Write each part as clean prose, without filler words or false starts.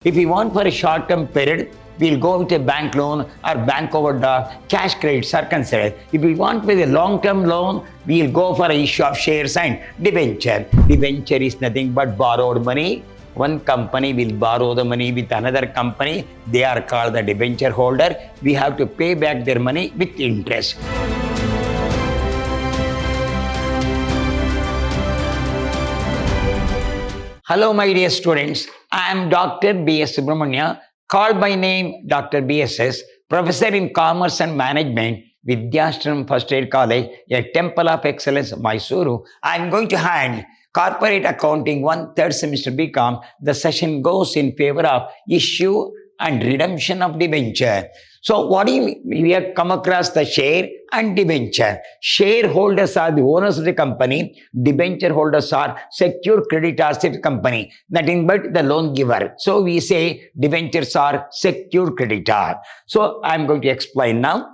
If we want for a short-term period, we'll go with a bank loan or bank overdraft, cash credits are considered. If we want with a long-term loan, we'll go for an issue of shares and debenture. Debenture is nothing but borrowed money. One company will borrow the money with another company. They are called the debenture holder. We have to pay back their money with interest. Hello, my dear students. I am Dr. B.S. Subramania, called by name Dr. B.S.S., Professor in Commerce and Management, Vidyashram First Aid College, a Temple of Excellence, Mysuru. I am going to hand Corporate Accounting 1 third semester BCom. The session goes in favor of issue and redemption of debenture. So what do you mean? We have come across the share and debenture. Shareholders are the owners of the company. Debenture holders are secure creditors of the company. Nothing but the loan giver. So we say debentures are secure creditor. So I'm going to explain now.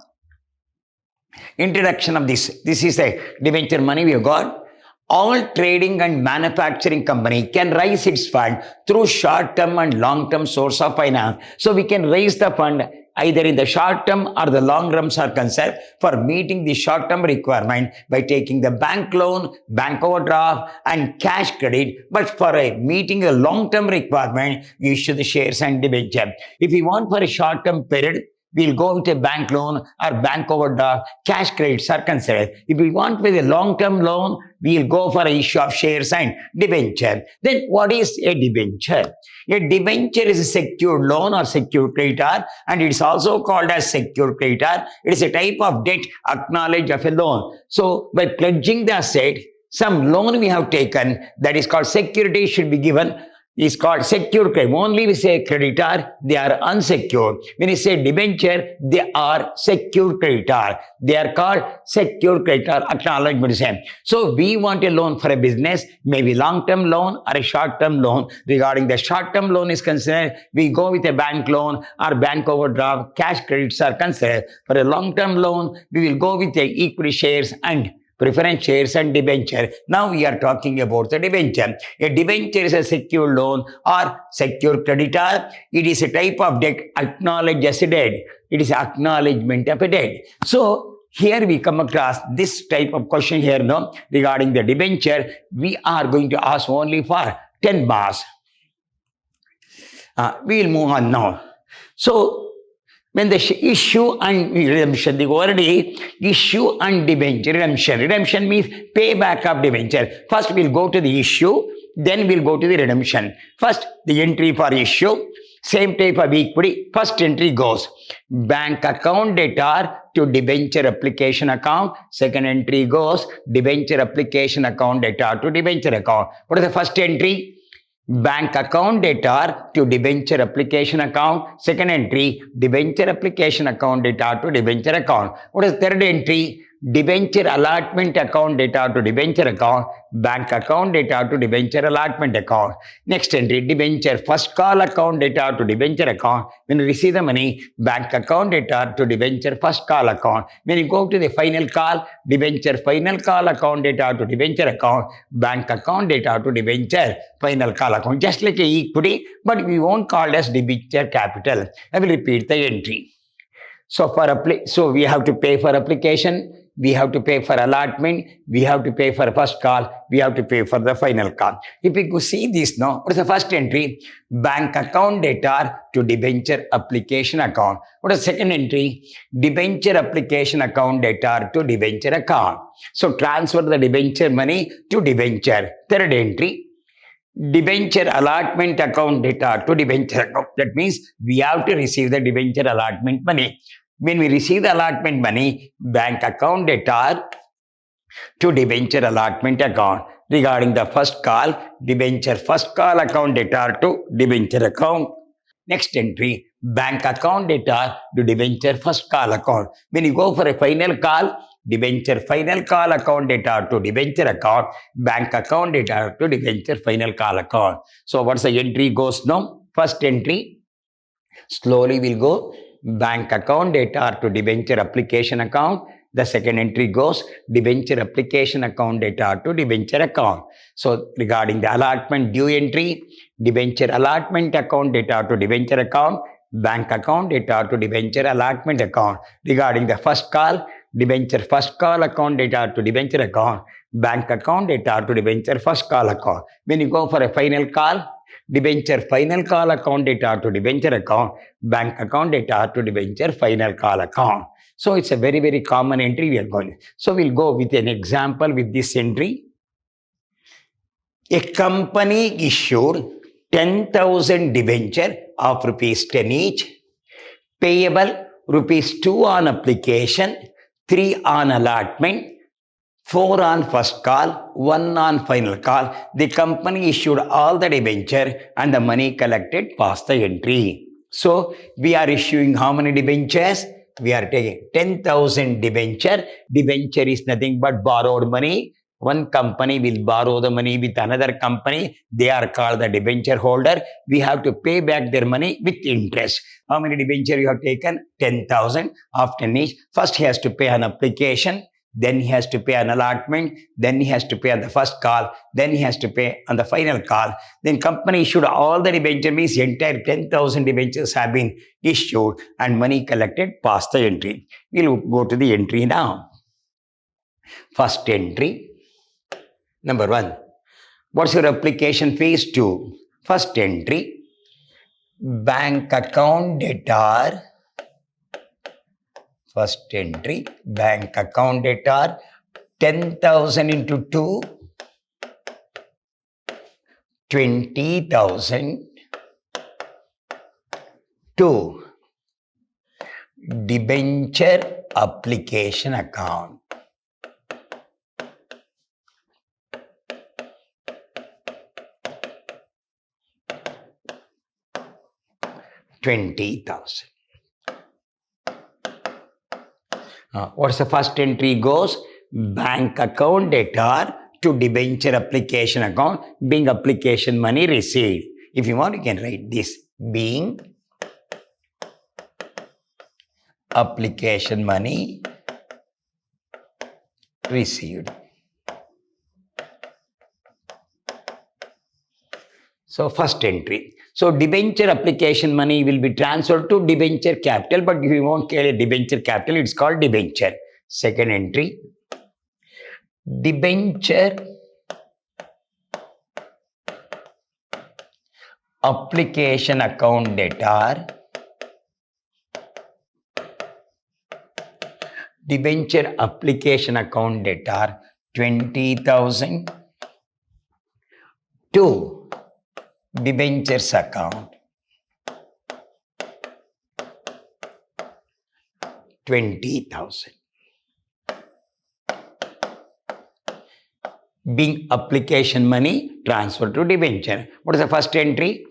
Introduction of this. This is a debenture money we have got. All trading and manufacturing company can raise its fund through short-term and long-term source of finance. So we can raise the fund either in the short term or the long terms are concerned for meeting the short term requirement by taking the bank loan, bank overdraft and cash credit. But for meeting a long term requirement, you issue the shares and debenture. If we want for a short term period, we'll go with a bank loan or bank overdraft, cash credits are considered. If we want with a long-term loan, we'll go for an issue of shares and debenture. Then what is a debenture? A debenture is a secured loan or secured creditor, and it's also called as secured creditor. It is a type of debt acknowledged of a loan. So by pledging the asset, some loan we have taken that is called security should be given is called secured credit. Only we say creditor, they are unsecured. When you say debenture, they are secured creditor. They are called secured creditor, acknowledgement is same. So we want a loan for a business, maybe long-term loan or a short-term loan. Regarding the short-term loan is concerned, we go with a bank loan or bank overdraft, cash credits are considered. For a long-term loan, we will go with the equity shares and preference shares and debenture. Now we are talking about the debenture. A debenture is a secure loan or secure creditor. It is a type of debt acknowledged as a debt. It is acknowledgement of a debt. So here we come across this type of question here now regarding the debenture. We are going to ask only for 10 marks. We will move on now. So when the issue and redemption, the already issue and debenture, redemption. Redemption means payback of debenture. First we'll go to the issue, then we'll go to the redemption. First, the entry for issue, same type of equity. First entry goes bank account debtor to debenture application account. Second entry goes debenture application account debtor to debenture account. What is the first entry? Bank account debtor to debenture application account. Second entry, debenture application account debtor to debenture account. What is third entry? Debenture allotment account debtor to debenture account. Bank account debtor to debenture allotment account. Next entry, debenture first call account debtor to debenture account. When you receive the money, bank account debtor to debenture first call account. When you go to the final call, debenture final call account debtor to debenture account. Bank account debtor to debenture final call account. Just like a equity, but we won't call it as debenture capital. I will repeat the entry. So we have to pay for application, we have to pay for allotment, we have to pay for first call, we have to pay for the final call. If we go see this now, what is the first entry? Bank account debtor to debenture application account. What is the second entry? Debenture application account debtor to debenture account. So transfer the debenture money to debenture. Third entry, debenture allotment account debtor to debenture account. That means we have to receive the debenture allotment money. When we receive the allotment money, bank account debtor to debenture allotment account. Regarding the first call, debenture first call account debtor to debenture account. Next entry, bank account debtor to debenture first call account. When you go for a final call, debenture final call account debtor to debenture account, bank account debtor to debenture final call account. So what's the entry goes now? First entry, slowly we'll go, bank account debtor to debenture application account, The second entry goes debenture application account data to debenture account. So regarding the allotment due entry, debenture allotment account data to debenture account, bank account data to debenture allotment account. Regarding the first call, debenture first call account data to debenture account, bank account data to debenture first call account. When you go for a final call, debenture final call account data to debenture account, bank account data to debenture final call account. So it's a very, very common entry we are going. So we'll go with an example with this entry. A company issued 10,000 debenture of rupees 10 each, payable rupees 2 on application, 3 on allotment, 4 on first call, 1 on final call. The company issued all the debenture and the money collected past the entry. So we are issuing how many debentures? We are taking 10,000 debenture. Debenture is nothing but borrowed money. One company will borrow the money with another company. They are called the debenture holder. We have to pay back their money with interest. How many debenture you have taken? 10,000 of 10 each. First he has to pay an application. Then he has to pay an allotment, then he has to pay on the first call, then he has to pay on the final call. Then company issued all the debenture, means entire 10,000 debentures have been issued and money collected past the entry. We'll go to the entry now. First entry, number 1. What's your application fees? 2. First entry, bank account debtor. First entry, bank account debtor, 10,000 into 2, 20,000. 2. Debenture application account. $20,000. What's the first entry goes? Bank account debtor to debenture application account, being application money received. If you want, you can write this, being application money received. So first entry. So debenture application money will be transferred to debenture capital, but if you won't call it debenture capital, it's called debenture. Second entry, debenture application account debtor, debenture application account debtor, 20,000 to debentures account, 20,000. Being application money transferred to debenture. What is the first entry?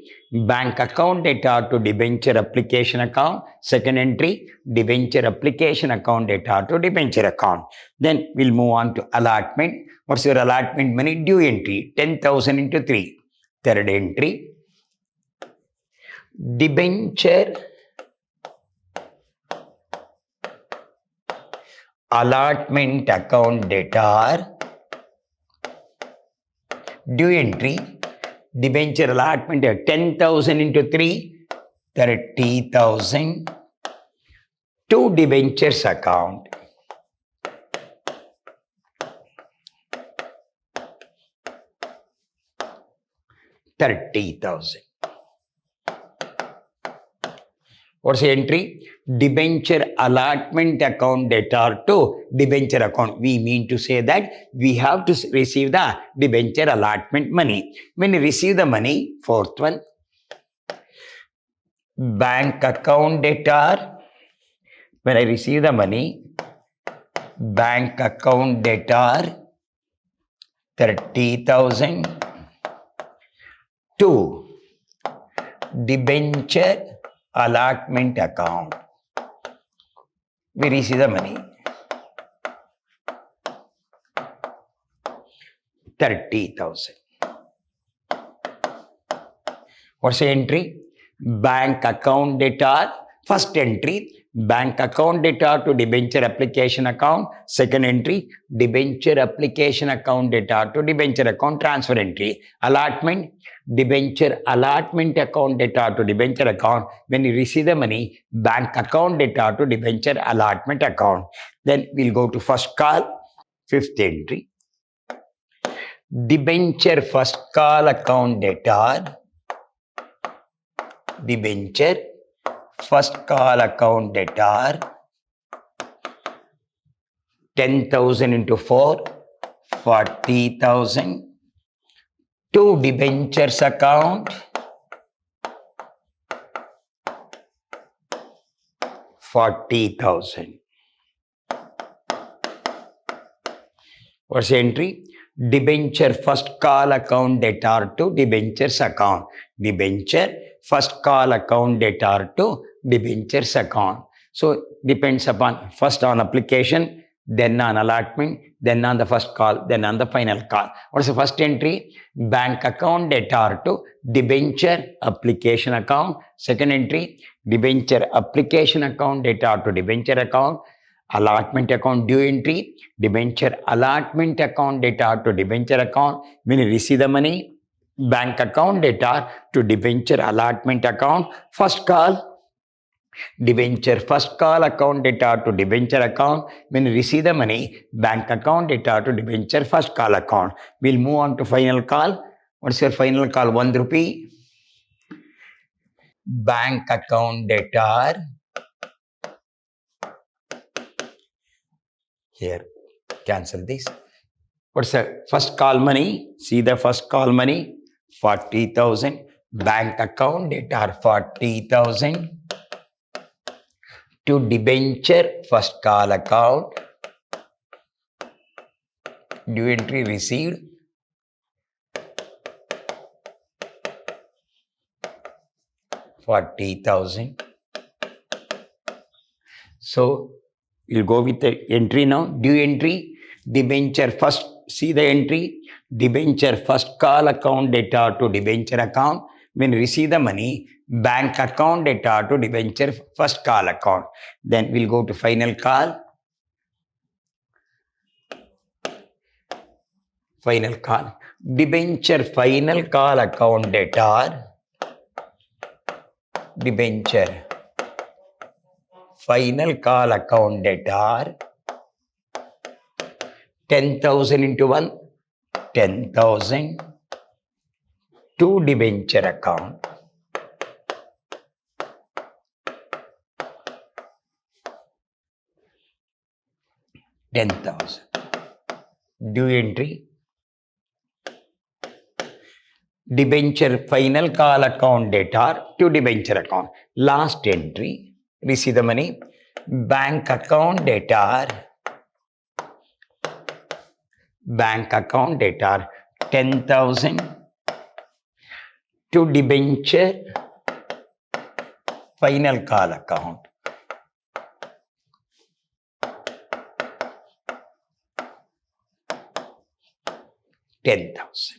Bank account debtor to debenture application account. Second entry, debenture application account debtor to debenture account. Then we'll move on to allotment. What's your allotment money? Due entry, 10,000 into 3. Third entry, debenture allotment account debtor, due entry, debenture allotment 10,000 into 3, 30,000 to debentures account. $30,000. What's the entry? Debenture allotment account debtor to debenture account. We mean to say that we have to receive the debenture allotment money. When you receive the money, fourth one, bank account debtor. When I receive the money, bank account debtor, 30,000 to debenture allotment account. We receive the money, 30,000. What's the entry? Bank account debtor. First entry, bank account data to debenture application account. Second entry, debenture application account data to debenture account transfer entry. Allotment, debenture allotment account data to debenture account. When you receive the money, bank account data to debenture allotment account. Then we'll go to first call, fifth entry. Debenture first call account data, debenture first call account data, 10,000 into 4, 40,000. To debentures account, 40,000. What's the entry? Debenture first call account debtor to debentures account. Debenture first call account debtor to debentures account. So depends upon first on application, then on allotment, then on the first call, then on the final call. What's the first entry? Bank account debtor to debenture application account. Second entry, debenture application account debtor to debenture account. Allotment account due entry, debenture allotment account data to debenture account. When you receive the money, bank account data to debenture allotment account. First call, debenture first call account data to debenture account. When you receive the money, bank account data to debenture first call account. We'll move on to final call. What's your final call? 1 rupee. Bank account data. Here, cancel this. What's the first call money? See the first call money, 40,000. Bank account data, 40,000. To debenture first call account, due entry received, 40,000. So we'll go with the entry now. Due entry, debenture first, see the entry, debenture first call account data to debenture account. When you receive the money, bank account data to debenture first call account. Then we'll go to final call. Final call. Debenture final call account data, debenture final call account data, 10,000 into 1, 10,000. To debenture account, $10,000. Due entry, debenture final call account data to debenture account. Last entry, receive the money, bank account data, bank account data, 10,000. To debenture final call account, $10,000.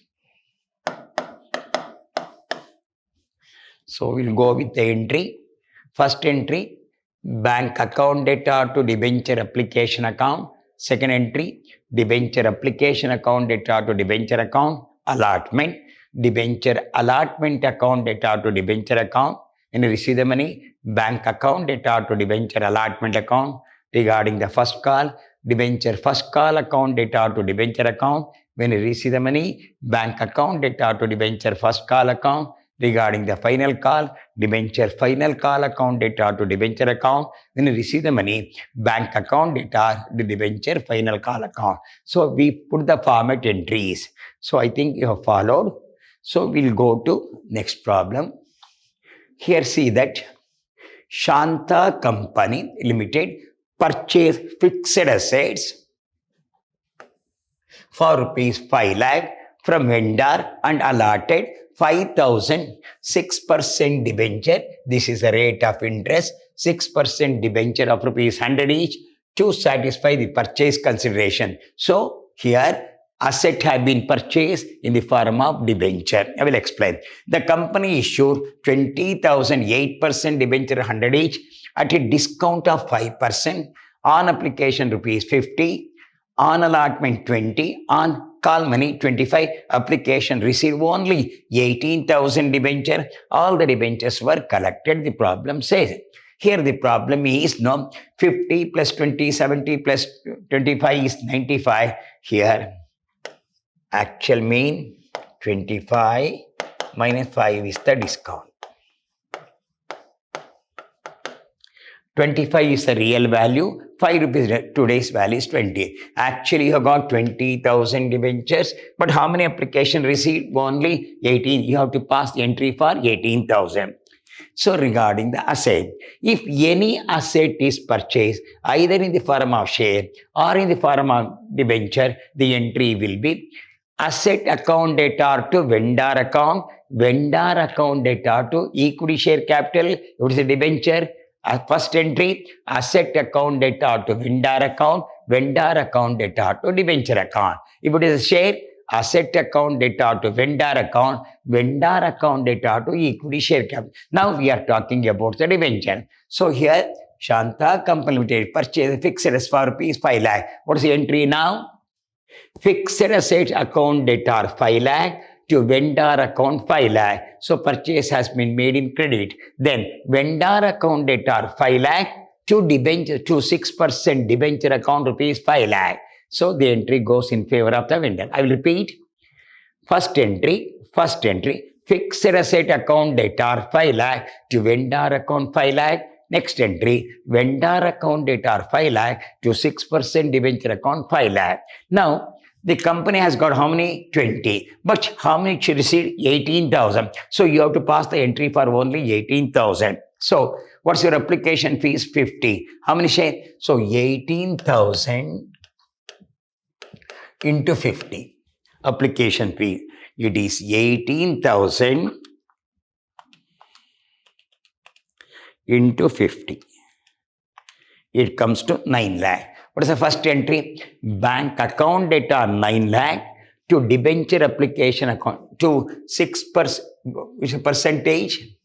So we'll go with the entry. First entry, bank account data to debenture application account. Second entry, debenture application account data to debenture account. Allotment, debenture allotment account data to debenture account. When you receive the money, bank account data to debenture allotment account. Regarding the first call, debenture first call account data to debenture account. When you receive the money, bank account data to debenture first call account. Regarding the final call, debenture final call account data to debenture account. When you receive the money, bank account data to debenture final call account. So we put the format entries. So I think you have followed. So we'll go to next problem. Here see that Shanta Company Limited purchase fixed assets for rupees 5 lakh from vendor and allotted 5,000 6% debenture. This is the rate of interest, 6% debenture of rupees 100 each to satisfy the purchase consideration. So here asset have been purchased in the form of debenture. I will explain. The company issued 20,000 8% debenture 100 each at a discount of 5%, on application rupees 50, on allotment 20, on call money 25, application received only 18,000 debenture. All the debentures were collected, the problem says. Here the problem is 50 plus 20, 70 plus 25 is 95. Here actual mean 25 minus 5 is the discount. 25 is the real value, 5 rupees today's value is 20. Actually, you have got 20,000 debentures, but how many application received? Only 18. You have to pass the entry for 18,000. So regarding the asset, if any asset is purchased either in the form of share or in the form of debenture, the entry will be asset account debtor to vendor account debtor to equity share capital, it is a debenture. First entry, asset account debtor to vendor account debtor to debenture account. If it is a share, asset account debtor to vendor account debtor to equity share capital. Now we are talking about the debenture. So here, Shanta Company Limited purchase fixed assets for rupees 5 lakh. What is the entry now? Fixed asset account debtor 5 lakh to vendor account 5 lakh. So purchase has been made in credit. Then vendor account debtor 5 lakh to debenture to 6% debenture account rupees 5 lakh. So the entry goes in favor of the vendor. I will repeat. First entry, fixed asset account debtor 5 lakh to vendor account 5 lakh. Next entry, vendor account debtor 5 lakh to 6% debenture account 5 lakh. Now, the company has got how many? 20. But how many she received? 18,000. So you have to pass the entry for only 18,000. So what's your application fees? 50. How many share? So 18,000 into 50. Application fee. It is 18,000 into 50. It comes to 9 lakh. What is the first entry? Bank account debtor 9 lakh to debenture application account to 6%, which is percentage,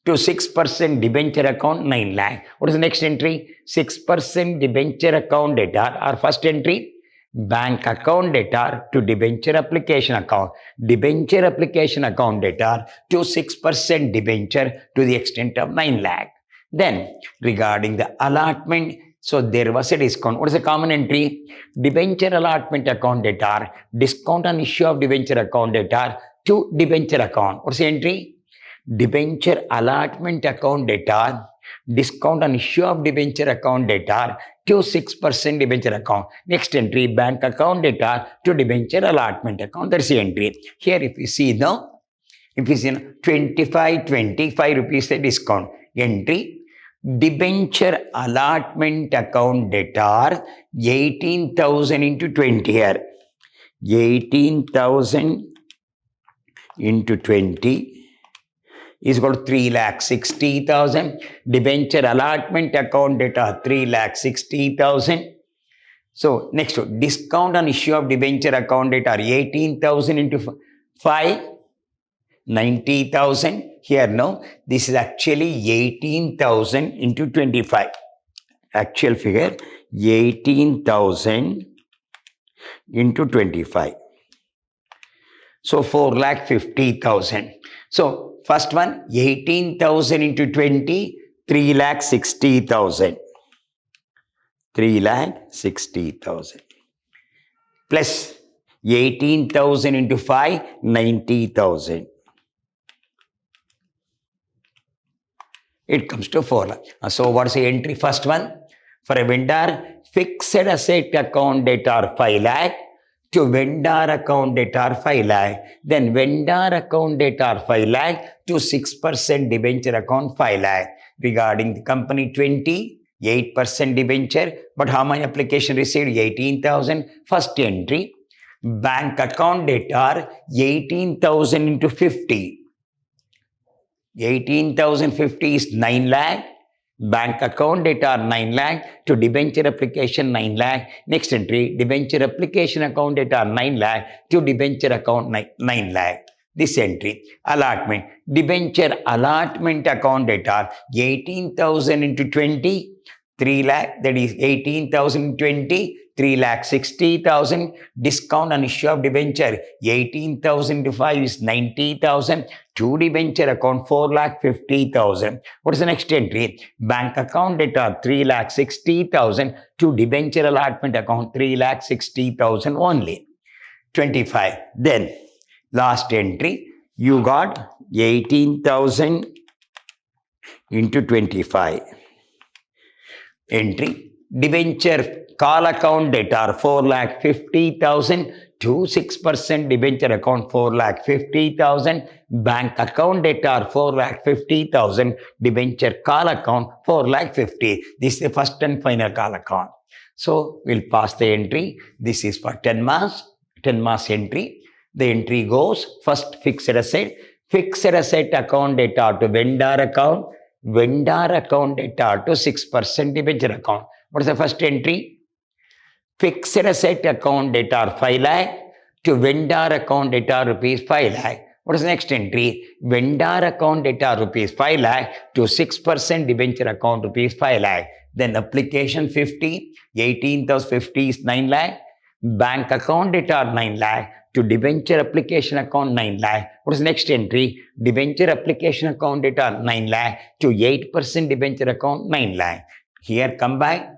to 6% debenture account 9 lakh. What is the next entry? 6% debenture account debtor. Our first entry, bank account debtor to debenture application account debtor to 6% debenture to the extent of 9 lakh. Then regarding the allotment, so there was a discount. What is the common entry? Debenture allotment account debtor, discount on issue of debenture account debtor to debenture account. What's the entry? Debenture allotment account debtor, discount on issue of debenture account debtor to 6% debenture account. Next entry, bank account debtor to debenture allotment account. That's the entry. Here if you see now, 25 rupees the discount. Entry, debenture allotment account debtor 18,000 into 20 here. 18,000 into 20 is equal to 3,60,000. Debenture allotment account debtor 3,60,000. So next, discount on issue of debenture account debtor 18,000 into 5. 90,000. Here now, this is actually 18,000 into 25. Actual figure 18,000 into 25. So 4,50,000. So first one 18,000 into 20, 3,60,000. 3,60,000 plus 18,000 into 5, 90,000. It comes to 4 lakh. So what's the entry? First one, for a vendor, fixed asset account debtor 5 lakh to vendor account debtor 5 lakh. Then vendor account debtor 5 lakh to 6% debenture account 5 lakh. Regarding the company 8% debenture, but how many application received? 18,000. First entry, bank account debtor 18,000 into 50. 18,050 is 9 lakh Bank account data are 9 lakh to debenture application 9 lakh. Next entry, debenture application account data are 9 lakh to debenture account 9 lakh. This entry, allotment, debenture allotment account data 18,000 into 20, 3 lakh, that is 18,000 20, 3 lakh 60,000. Discount on issue of debenture 18,000 to 5 is 90,000. To debenture account 4 lakh 50,000. What is the next entry? Bank account data 3 lakh 60,000 to debenture allotment account 3 lakh 60,000 only. 25. Then last entry, you got 18,000 into 25. Entry, debenture call account data 4 lakh 50,000 to 6% debenture account 4 lakh 50,000. Bank account data 4 lakh 50,000 debenture call account 4 lakh 50. This is the first and final call account. So we'll pass the entry. This is for 10 marks entry. The entry goes first fixed asset account data to vendor account data to 6% debenture account. What is the first entry? Fixed asset account data 5 lakh to vendor account data rupees 5 lakh. What is the next entry? Vendor account data rupees 5 lakh to 6% debenture account rupees 5 lakh. Then application 50, 18,050 is 9 lakh. Bank account data 9 lakh to debenture application account 9 lakh. What is the next entry? Debenture application account data 9 lakh to 8% debenture account 9 lakh. Here come back.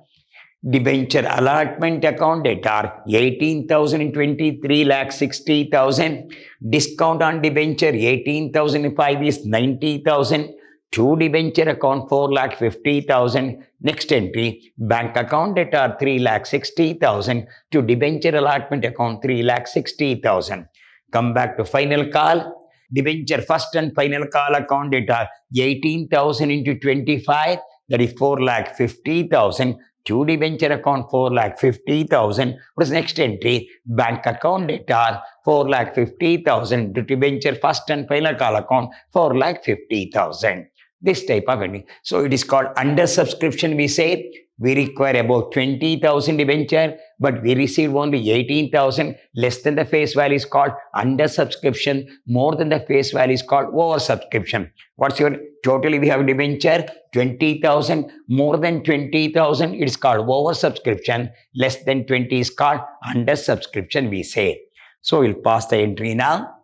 Debenture allotment account data 18,000 in 23 lakh 60,000. Discount on debenture 18,005 is 90,000. To debenture account 4 lakh 50,000. Next entry, bank account data 3 lakh 60,000 to debenture allotment account 3 lakh 60,000. Come back to final call. Debenture first and final call account data 18,000 into 25, that is 4 lakh 50,000. To debenture account 4 lakh 50,000. What is next entry? Bank account data 4 lakh 50,000 to debenture first and final call account 4 lakh 50,000. This type of entry. So it is called under subscription. We say we require about 20,000 debenture, but we receive only 18,000. Less than the face value is called under subscription. More than the face value is called over subscription. What's your totally? We have debenture 20,000. More than 20,000, it is called over subscription. Less than 20 is called under subscription. We say. So we'll pass the entry now.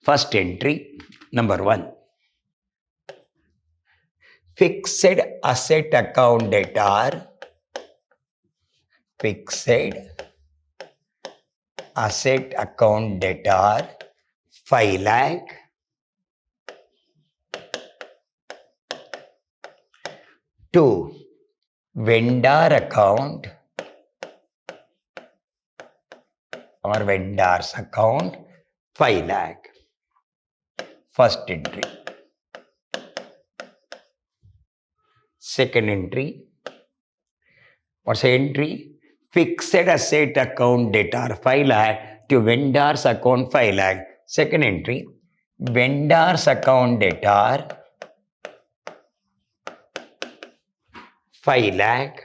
First entry, number 1. Fixed asset account data, fixed asset account data 5 lakh to vendor account or vendor's account 5 lakh. First entry. Second entry. What's the entry? Fixed asset account data 5 lakh to vendor's account 5 lakh. Second entry. Vendor's account data 5 lakh.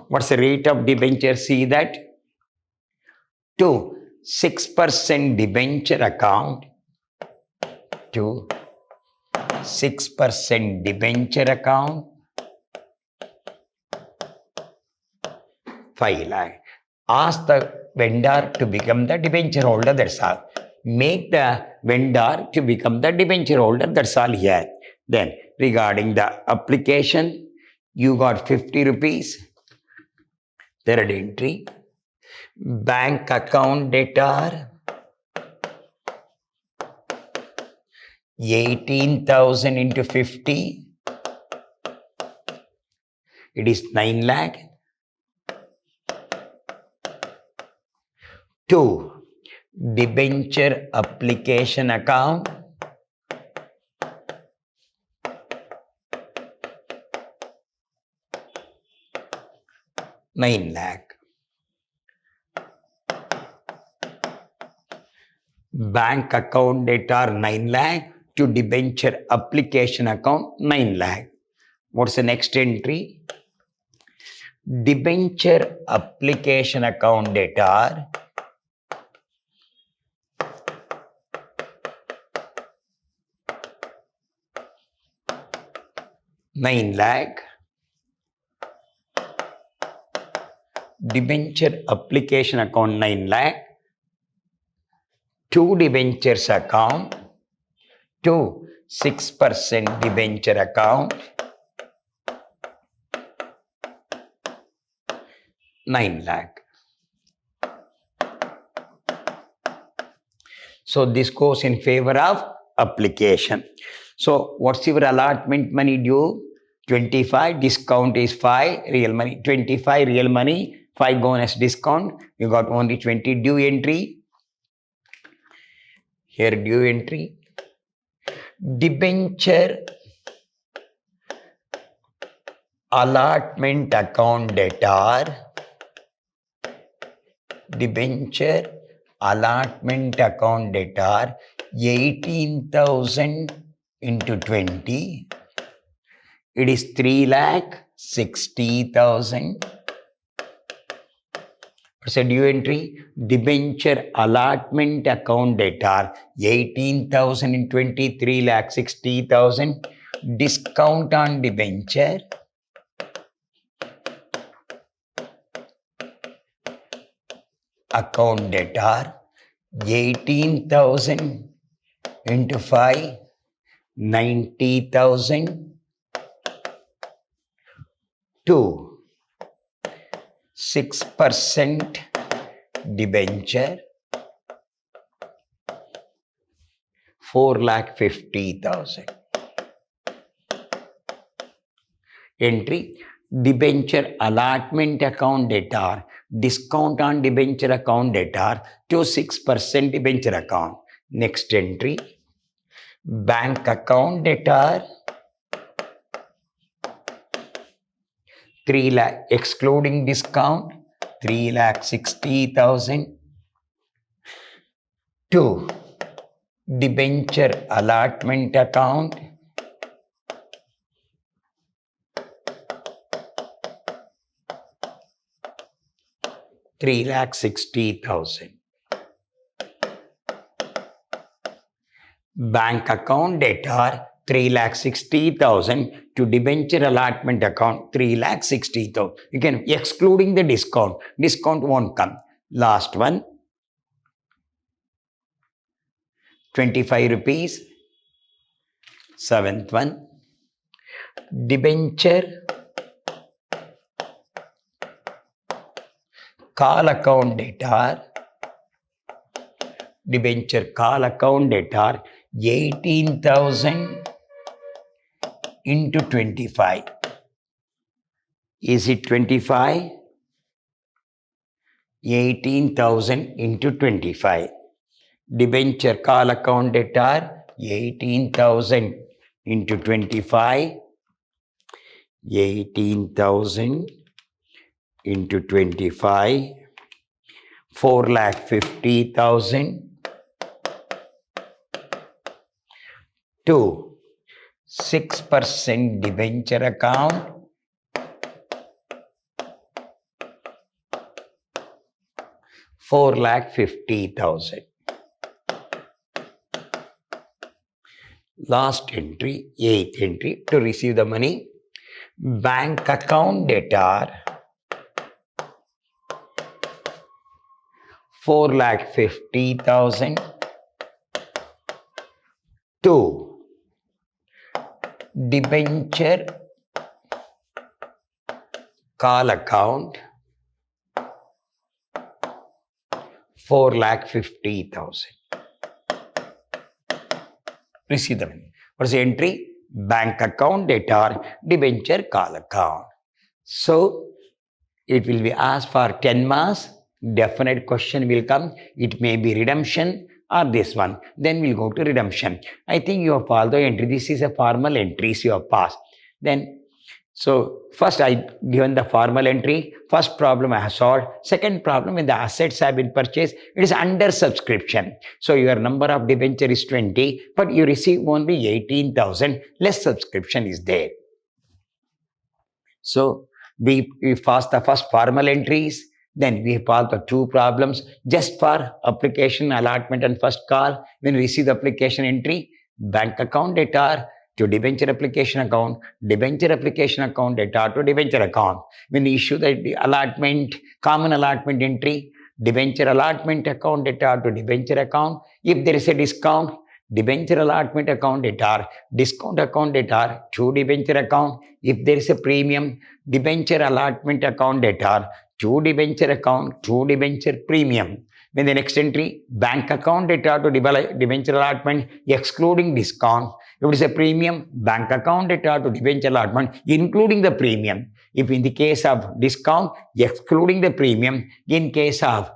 What's the rate of debenture? See that? To 6% debenture account to 6% debenture account 5 lakh. Ask the vendor to become the debenture holder, that's all. Make the vendor to become the debenture holder, that's all here. Then regarding the application, you got 50 rupees. Third entry, bank account data 18,000 into 50, it is 9 lakh. 2. Debenture application account 9 lakh. bank account debtor 9 lakh to debenture application account 9 lakh. What's the next entry? Debenture application account debtor 9 lakh. Debenture application account 9 lakh. Two debentures account. Two 6% debenture account 9 lakh. So this goes in favor of application. So what's your allotment money due? 25, discount is 5, real money 25, real money 5 gone as discount. You got only 20 due entry. Here due entry. Debenture allotment account debtor. Debenture allotment account debtor 18,000 into 20. It is 3,60,000. What's a due entry? Debenture allotment account debtor 18,000 in 20, 3,60,000. Discount on debenture account debtor 18,000 into 5, 90,000 to 6% debenture 4,50,000. Entry debenture allotment account debtor, discount on debenture account debtor to 6% debenture account. Next entry bank account debtor 3 lakh excluding discount 3,60,000 to debenture allotment account 3,60,000. Bank account debtor 3,60,000 to debenture allotment account 3,60,000. You can excluding the discount. Discount won't come. Last one 25 rupees. Seventh one debenture call account debtor. Debenture call account debtor 18,000 into 25. Is it 25? 18,000 into 25. Debenture call account debtor 18,000 into 25. 18,000 into 25. 4,50,000 to 6% debenture account 4,50,000. Last entry, eighth entry to receive the money. Bank account debtor 4,50,000 to debenture call account 4,50,000. Receive the money. What is the entry? Bank account debtor, debenture call account. So it will be asked for 10 marks. Definite question will come. It may be redemption or this one. Then we'll go to redemption. I think you have followed the entry. This is a formal entry. So you have passed. Then So first I given the formal entry, first problem I have solved. Second problem, when the assets have been purchased, it is under subscription. So your number of debenture is 20, but you receive only 18,000, less subscription is there. So we pass the first formal entries, then we pass the two problems just for application allotment and first call. When we receive the application entry, bank account data to debenture application account data to debenture account. When we issue the allotment, common allotment entry, debenture allotment account data to debenture account. If there is a discount, debenture allotment account data, discount account data to debenture account. If there is a premium, debenture allotment account data to debenture account to debenture premium. Then the next entry, bank account data to debenture allotment excluding discount. If it is a premium, bank account data to debenture allotment including the premium. If in the case of discount, excluding the premium. In case of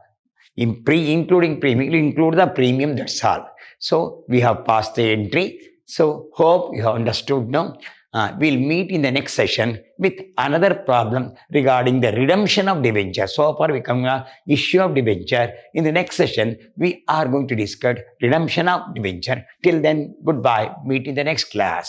including premium, include the premium, that's all. So we have passed the entry. So hope you have understood now. We'll meet in the next session with another problem regarding the redemption of debenture. So far we come to issue of debenture. In the next session, we are going to discuss redemption of debenture. Till then, goodbye. Meet in the next class.